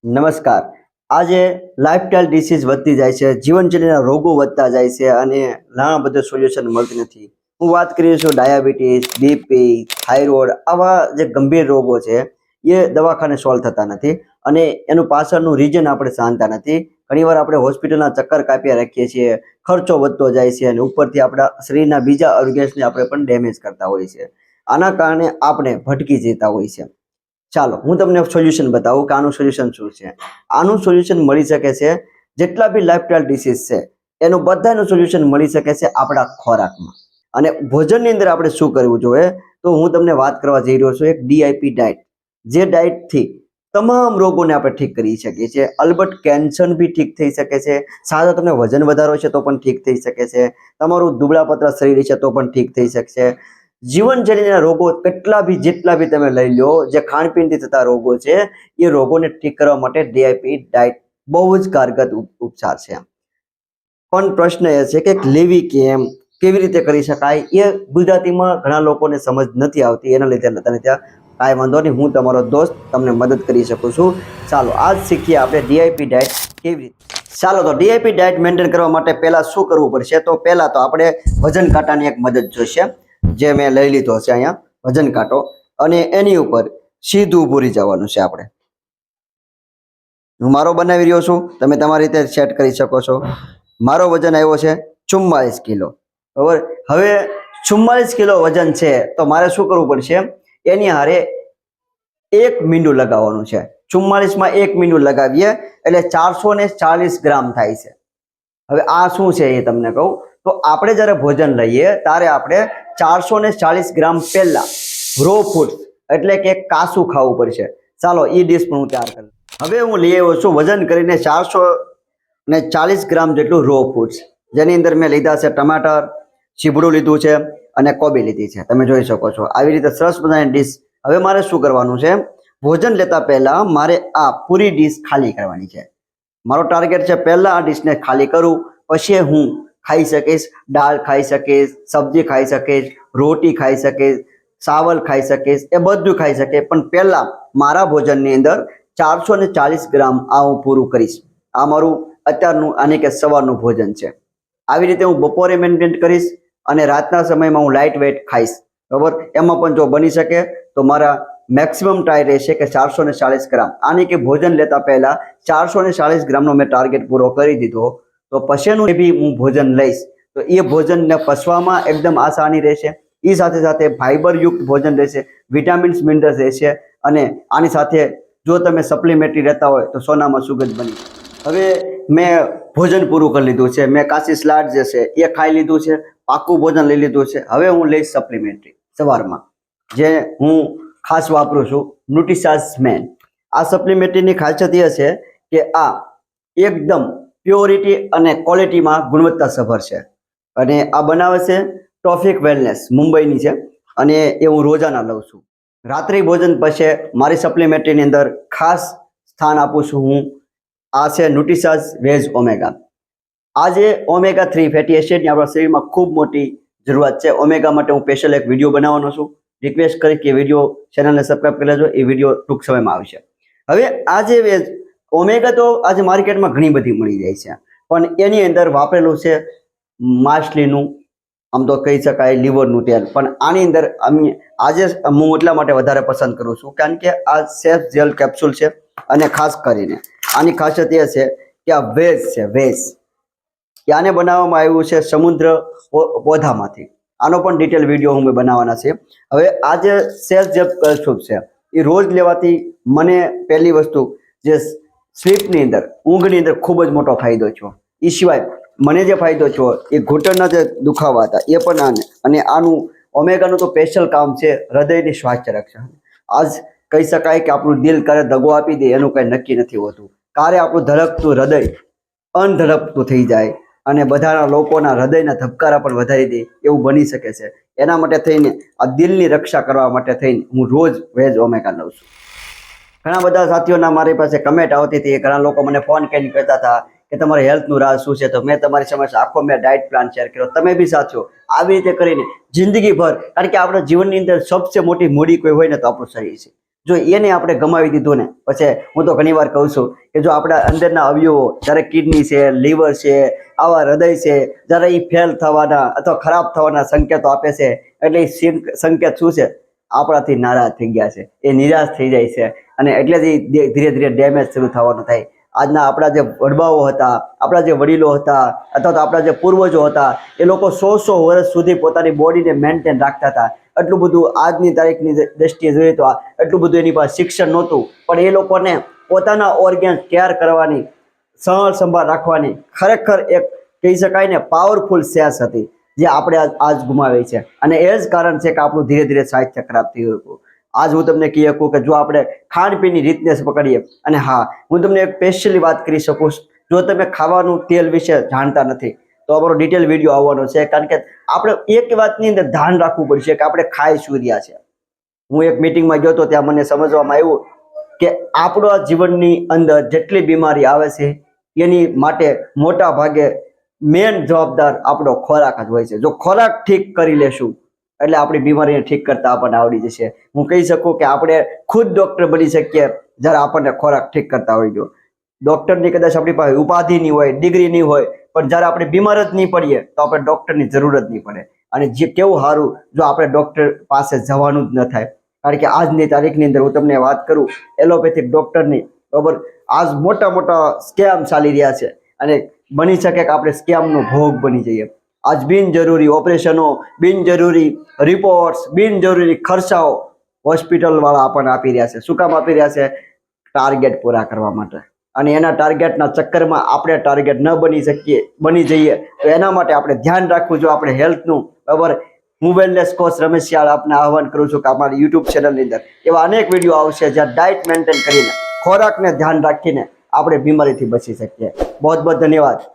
નમસ્કાર. આજે lifestyle disease વધતી જાય છે, જીવનશૈલીના રોગો વધતા જાય છે અને ઘણા બધા સોલ્યુશન મળતી નથી. હું વાત કરી છું ડાયાબિટીસ, બીપી, થાઇરોઇડ, આવા જે ગંભીર રોગો છે એ દવાખાને સોલ્વ થતા નથી અને એનું પાછળનું રીઝન આપણે જાણતા નથી. ઘણીવાર આપણે હોસ્પિટલના ચક્કર કાપ્યા રાખીએ છીએ, ખર્ચો વધતો જાય છે અને ઉપરથી આપણા શરીરના બીજા ઓર્ગન્સને આપણે પણ ડેમેજ કરતા હોઈએ છીએ. આના કારણે આપણે ભટકી જતા હોઈએ છીએ. ચાલો હું તમને સોલ્યુશન બતાવું કે આનું સોલ્યુશન શું છે. આનું સોલ્યુશન મળી શકે છે, જેટલા બી લાઇફસ્ટાઇલ ડિસીઝ છે એનું બધાનું સોલ્યુશન મળી શકે છે આપણા ખોરાકમાં. અને ભોજનની અંદર આપણે શું કરવું જોઈએ, તો હું તમને વાત કરવા જઈ રહ્યો છું એક ડીઆઈપી ડાયટ. જે ડાયટથી તમામ રોગોને આપણે ઠીક કરી શકીએ છીએ. અલબત્ત કેન્સર બી ઠીક થઈ શકે છે, સાદો તમને વજન વધારો છે તો પણ ઠીક થઈ શકે છે, તમારું દુબળા પતળા શરીર છે તો પણ ઠીક થઈ શકશે. જીવનશૈલીના રોગો જેટલા બી તમે લઈ લો, જે ખાણપીણથી થતા રોગો છે એ રોગોને ઠીક કરવા માટે ડીઆઈપી ડાયટ બહુ જ કારગર ઉપચાર છે. પણ પ્રશ્ન એ છે કે લેવી કેવી રીતે કરી શકાય, એ ગુજરાતીમાં ઘણા લોકોને સમજ નથી આવતી. એના લીધે ત્યાં કાંઈ વાંધો નહીં, હું તમારો દોસ્ત તમને મદદ કરી શકું છું. ચાલો આજ શીખીએ આપણે ડીઆઈપી ડાયટ કેવી રીતે. ચાલો તો ડીઆઈપી ડાયટ મેન્ટેન કરવા માટે પહેલાં શું કરવું પડશે, તો પહેલાં તો આપણે વજન કાંટાની એક મદદ જોઈશે. જે મેં લઈ લીધો છે અહીંયા વજન કાંટો, અને એની ઉપર સીધું ઊભું રહી જવાનું છે. આપણે હું મારો બનાવી રહ્યો છું, તમે તમારી રીતે સેટ કરી શકો છો. મારો વજન આવ્યો છે 44 કિલો. બરાબર. હવે 44 કિલો વજન છે તો મારે શું કરવું પડશે, એની હારે 1 મીંડું લગાવવાનું છે. 44માં 1 મીંડું લગાવીએ એટલે 440 ગ્રામ થાય છે. હવે આ શું છે એ તમને કહું, તો આપણે જ્યારે ભોજન લઈએ ત્યારે આપણે 440 ગ્રામ પહેલા રો ફૂડ એટલે કે કાસું ખાવું પડશે. ચાલો એ ડીશ પણ હું તૈયાર કરું. હવે હું લઈ આવ્યો છું વજન કરીને 440 ગ્રામ જેટલું રો ફૂડ્સ, જેની અંદર મેં લીધા છે ટમાટર, ચીબડું લીધું છે અને કોબી લીધી છે. તમે જોઈ શકો છો આવી રીતે સરસ મજાની ડીશ. હવે મારે શું કરવાનું છે, ભોજન લેતા પહેલા મારે આ પૂરી ડીશ ખાલી કરવાની છે. મારો ટાર્ગેટ છે પહેલા આ ડીશને ખાલી કરું, પછી હું ખાઈ શકીશ, દાળ ખાઈ શકીશ, સબ્જી ખાઈ શકીશ, રોટી ખાઈ શકીશ, ચાવલ ખાઈ શકીશ, એ બધું ખાઈ શકે. પણ પહેલા મારા ભોજનની અંદર 440 ગ્રામ આ હું પૂરું કરીશ. આ મારું અત્યારનું આને કે સવારનું ભોજન છે. આવી રીતે હું બપોરે મેન્ટેન કરીશ અને રાતના સમયમાં હું લાઇટ વેટ ખાઈશ. બરાબર. એમાં પણ જો બની શકે તો મારા મેક્સિમમ ટ્રાય રહેશે કે 440 ગ્રામ. આની કે ભોજન લેતા પહેલા 440 ગ્રામનો મેં ટાર્ગેટ પૂરો કરી દીધો, તો પછીનું બી હું ભોજન લઈશ તો એ ભોજનને પચવામાં એકદમ આસાની રહેશે. એ સાથે સાથે ફાઈબરયુક્ત ભોજન રહેશે, વિટામિન્સ મિનરલ્સ રહેશે. અને આની સાથે જો તમે સપ્લિમેન્ટરી રહેતા હોય તો સોનામાં સુગંધ બની. હવે મેં ભોજન પૂરું કરી લીધું છે, મેં કાચી સલાડ જે છે એ ખાઈ લીધું છે, પાકું ભોજન લઈ લીધું છે. હવે હું લઈશ સપ્લિમેન્ટરી સવારમાં, જે હું ખાસ વાપરું છું ન્યુટ્રીસાસ મેન. આ સપ્લિમેન્ટરીની ખાસિયત એ છે કે આ એકદમ પ્યોરિટી અને ક્વોલિટીમાં ગુણવત્તાસભર છે. અને આ બનાવે છે ટોફિક વેલનેસ, મુંબઈની છે, અને એ હું રોજાના લઉં છું. રાત્રિ ભોજન પછી મારી સપ્લિમેન્ટરીની અંદર ખાસ સ્થાન આપું છું હું. આ છે ન્યુટ્રીસાસ વેજ ઓમેગા. આ જે ઓમેગા 3 ફેટી એસિડની આપણા શરીરમાં ખૂબ મોટી જરૂરિયાત છે. ઓમેગા માટે હું સ્પેશિયલ એક વિડીયો બનાવવાનો છું. રિક્વેસ્ટ કરી કે વિડીયો ચેનલને સબસ્ક્રાઈબ કરી લેજો, એ વિડીયો ટૂંક સમયમાં આવશે. હવે આ જે વેજ ઓમેગા તો આજે માર્કેટમાં ઘણી બધી મળી જાય છે, પણ એની અંદર વાપરેલું છે માછલીનું, આમ તો કહી શકાય લીવરનું તેલ. પણ આની અંદર આજે હું એટલા માટે વધારે પસંદ કરું છું કારણ કે આ સેફ જેલ કેપ્સ્યુલ છે. અને ખાસ કરીને આની ખાસિયત એ છે કે આ વેજ છે, વેજ કે આને બનાવવામાં આવ્યું છે સમુદ્ર પૌધામાંથી. આનો પણ ડિટેલ વિડીયો હું બનાવવાના છે. હવે આ જે સેફ જેલ કેપ્સ્યુલ છે એ રોજ લેવાથી મને પહેલી વસ્તુ જે સ્લીપની અંદર, ઊંઘની અંદર ખૂબ જ મોટો ફાયદો થયો. એ સિવાય મને જે ફાયદો થયો એ ઘૂંટણના જે દુખાવા હતા એ પણ અને આનું ઓમેગાનું તો સ્પેશિયલ કામ છે હૃદયની સ્વાસ્થ્ય રક્ષા. આજ કહી શકાય કે આપણું દિલ ક્યારે દગો આપી દે એનું કંઈ નક્કી નથી હોતું. ક્યારે આપણું ધડકતું હૃદય અનધડકતું થઈ જાય અને બધાના લોકોના હૃદયના ધબકારા પણ વધારી દે એવું બની શકે છે. એના માટે થઈને આ દિલની રક્ષા કરવા માટે થઈને હું રોજ વેજ ઓમેગા લઉં છું. ઘણા બધા સાથીઓના મારી પાસે કમેન્ટ આવતી હતી, ઘણા લોકો મને ફોન કરીને કહેતા હતા કે તમારે હેલ્થનું રાજ શું છે, તો મેં તમારી સમક્ષ આખો મેં ડાયટ પ્લાન શેર કર્યો. તમે બી સાથીઓ આવી રીતે કરીને જિંદગીભર, કારણ કે આપણા જીવનની અંદર સૌથી મોટી મૂડી કોઈ હોય ને તો આપણું શરીર છે. જો એને આપણે ગમાવી દીધું ને પછી હું તો ઘણીવાર કહું છું કે જો આપણા અંદરના અવયવો જ્યારે કિડની છે, લીવર છે, આવા હૃદય છે, જ્યારે એ ફેલ થવાના અથવા ખરાબ થવાના સંકેતો આપે છે એટલે એ સંકેત શું છે? આપણાથી નારાજ થઈ ગયા છે, એ નિરાશ થઈ જાય છે અને એટલે જ ધીરે ધીરે ડેમેજ શરૂ થવાનું થાય. આજના આપણા જે વડવાઓ હતા, આપણા જે વડીલો હતા અથવા તો આપણા જે પૂર્વજો હતા, એ લોકો 100 વર્ષ સુધી પોતાની બોડીને મેન્ટેન રાખતા હતા. એટલું બધું આજની તારીખની દ્રષ્ટિએ જોઈએ તો એટલું બધું એની પાસે શિક્ષણ નહોતું, પણ એ લોકોને પોતાના ઓર્ગેન કેર કરવાની, સંભાળ રાખવાની ખરેખર એક કહી શકાય ને પાવરફુલ સેન્સ હતી, જે આપણે આજ ગુમાવી છે. અને એ જ કારણ છે કે આપણું ધીરે ધીરે સ્વાસ્થ્ય ખરાબ થયું હતું. આજ હું તમને કહી શકું કે જો આપણે ખાણીપીણી રીતને પકડીએ, અને હા, હું તમને એક સ્પેશિયલી વાત કરી શકું, જો તમે ખાવાનું તેલ વિશે જાણતા નથી તો અમારો ડિટેલ વિડીયો આવવાનો છે, કારણ કે આપણે એક વાતની અંદર ધ્યાન રાખવું પડશે કે આપણે ખાઈ શું રહ્યા છે. હું એક મીટિંગમાં ગયો હતો, ત્યાં મને સમજવામાં આવ્યું કે આપણા જીવનની અંદર જેટલી બીમારી આવે છે એની માટે મોટા ભાગે મેન જવાબદાર આપણો ખોરાક જ હોય છે. જો ખોરાક ઠીક કરી લેશું એટલે આપણી બીમારીને ઠીક કરતા આપણને આવડી જશે. હું કહી શકું કે આપણે ખુદ ડોક્ટર બની શકીએ જ્યારે આપણને ખોરાક ઠીક કરતા હોય. જો ડોક્ટરની કદાચ આપણી પાસે ઉપાધિ નહીં હોય, ડિગ્રી નહીં હોય, પણ જ્યારે આપણે બીમાર જ નહીં પડીએ તો આપણે ડોક્ટરની જરૂર જ નહીં પડે. અને જે કેવું સારું જો આપણે ડોક્ટર પાસે જવાનું જ ન થાય, કારણ કે આજની તારીખની અંદર હું તમને વાત કરું એલોપેથિક ડોક્ટરની, બરાબર, આજ મોટા મોટા સ્કેમ ચાલી રહ્યા છે અને બની શકે કે આપણે સ્કેમનો ભોગ બની જઈએ. આજ બિનજરૂરી ઓપરેશનો, બિનજરૂરી રિપોર્ટ્સ, બિનજરૂરી ખર્ચાઓ હોસ્પિટલ વાળા આપણને આપી રહ્યા છે. શું કામ આપી રહ્યા છે? ટાર્ગેટ પૂરા કરવા માટે. અને એના ટાર્ગેટના ચક્કરમાં આપણે ટાર્ગેટ ન બની જઈએ તો એના માટે આપણે ધ્યાન રાખવું. જો આપણે હેલ્થનું, બરાબર, હું વેલનેસ કોચ રમેશ શિયાળ આપને આહવાન કરું છું કે અમારી યુટ્યુબ ચેનલની અંદર એવા અનેક વિડીયો આવશે જ્યાં ડાયટ મેન્ટેન કરીને, ખોરાકને ધ્યાન રાખીને આપણે બીમારીથી બચી શકીએ. બહુ બહુ ધન્યવાદ.